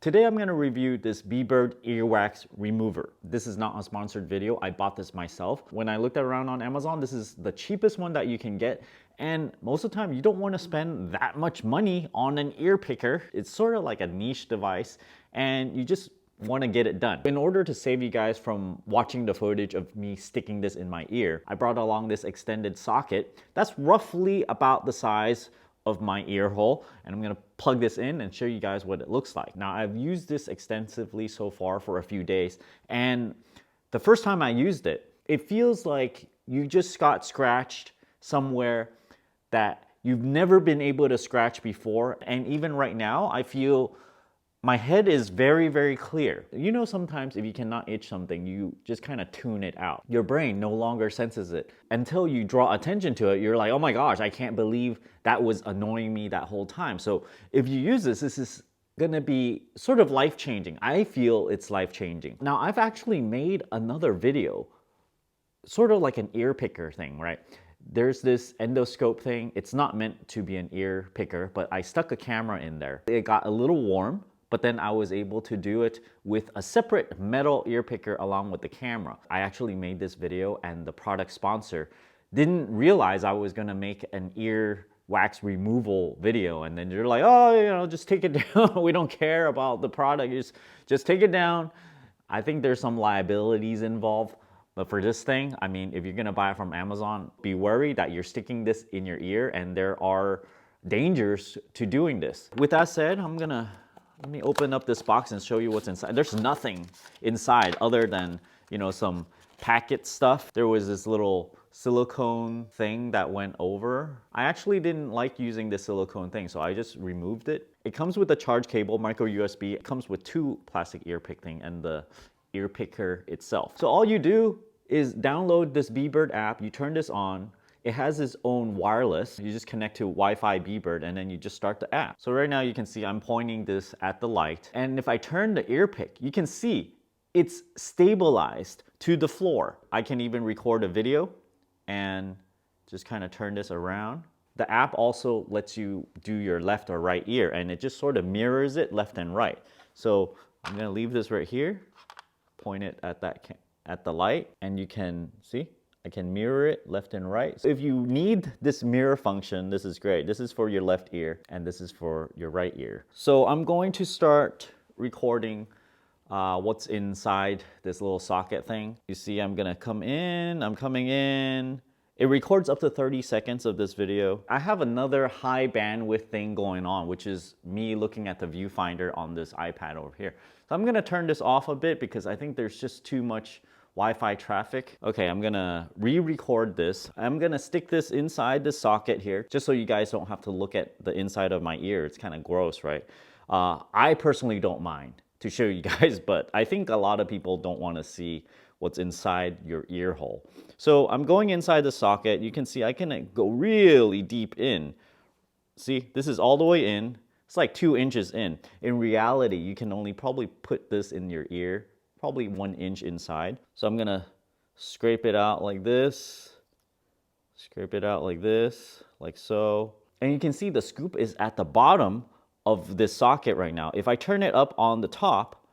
Today I'm going to review this Bee-Bird earwax remover. This is not a sponsored video. I bought this myself. When I looked around on Amazon, this is the cheapest one that you can get. And most of the time you don't want to spend that much money on an ear picker. It's sort of like a niche device and you just want to get it done. In order to save you guys from watching the footage of me sticking this in my ear, I brought along this extended socket that's roughly about the size of my ear hole, and I'm gonna plug this in and show you guys what it looks like. Now, I've used this extensively so far for a few days, and the first time I used it, it feels like you just got scratched somewhere that you've never been able to scratch before. And even right now, I feel my head is very, very clear. You know, sometimes if you cannot itch something, you just kind of tune it out. Your brain no longer senses it. Until you draw attention to it, you're like, oh my gosh, I can't believe that was annoying me that whole time. So if you use this, this is gonna be sort of life-changing. I feel it's life-changing. Now, I've actually made another video, sort of like an ear picker thing, right? There's this endoscope thing. It's not meant to be an ear picker, but I stuck a camera in there. It got a little warm, but then I was able to do it with a separate metal ear picker along with the camera. I actually made this video and the product sponsor didn't realize I was gonna make an ear wax removal video, and then you're like, oh, you know, just take it down. We don't care about the product, just take it down. I think there's some liabilities involved, but for this thing, I mean, if you're gonna buy it from Amazon, be worried that you're sticking this in your ear and there are dangers to doing this. With that said, let me open up this box and show you what's inside. There's nothing inside other than, you know, some packet stuff. There was this little silicone thing that went over. I actually didn't like using the silicone thing, so I just removed it. It comes with a charge cable, micro USB. It comes with two plastic ear pick thing and the ear picker itself. So all you do is download this Bee-Bird app. You turn this on. It has its own wireless. You just connect to Wi-Fi Bee-Bird and then you just start the app. So right now you can see I'm pointing this at the light. And if I turn the ear pick, you can see it's stabilized to the floor. I can even record a video and just kind of turn this around. The app also lets you do your left or right ear, and it just sort of mirrors it left and right. So I'm gonna leave this right here, point it at the light, and you can see I can mirror it left and right. So if you need this mirror function, this is great. This is for your left ear and this is for your right ear. So I'm going to start recording what's inside this little socket thing. You see I'm gonna come in, I'm coming in. It records up to 30 seconds of this video. I have another high bandwidth thing going on, which is me looking at the viewfinder on this iPad over here. So I'm gonna turn this off a bit because I think there's just too much Wi-Fi traffic. Okay, I'm gonna re-record this. I'm gonna stick this inside the socket here, just so you guys don't have to look at the inside of my ear. It's kind of gross, right? I personally don't mind to show you guys, but I think a lot of people don't want to see what's inside your ear hole. So I'm going inside the socket. You can see I can go really deep in. See, this is all the way in. It's like 2 inches in. In reality, you can only probably put this in your ear probably 1 inch inside. So I'm gonna scrape it out like this, scrape it out like this, like so. And you can see the scoop is at the bottom of this socket right now. If I turn it up on the top,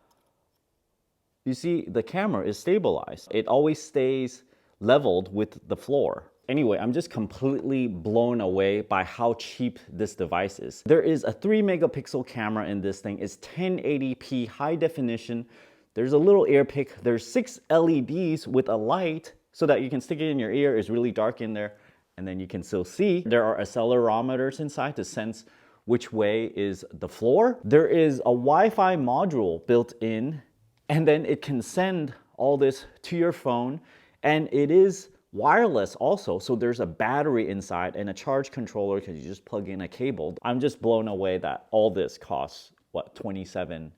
you see the camera is stabilized. It always stays leveled with the floor. Anyway, I'm just completely blown away by how cheap this device is. There is a 3 megapixel camera in this thing. It's 1080p high definition. There's a little ear pick. There's 6 LEDs with a light so that you can stick it in your ear. It's really dark in there and then you can still see. There are accelerometers inside to sense which way is the floor. There is a Wi-Fi module built in, and then it can send all this to your phone, and it is wireless also. So there's a battery inside and a charge controller because you just plug in a cable. I'm just blown away that all this costs, what, $27.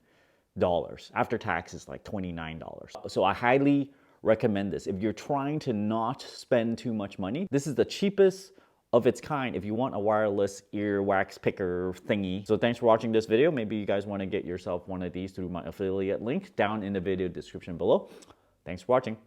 After tax is like $29. So I highly recommend this. If you're trying to not spend too much money, this is the cheapest of its kind if you want a wireless ear wax picker thingy. So thanks for watching this video. Maybe you guys want to get yourself one of these through my affiliate link down in the video description below. Thanks for watching.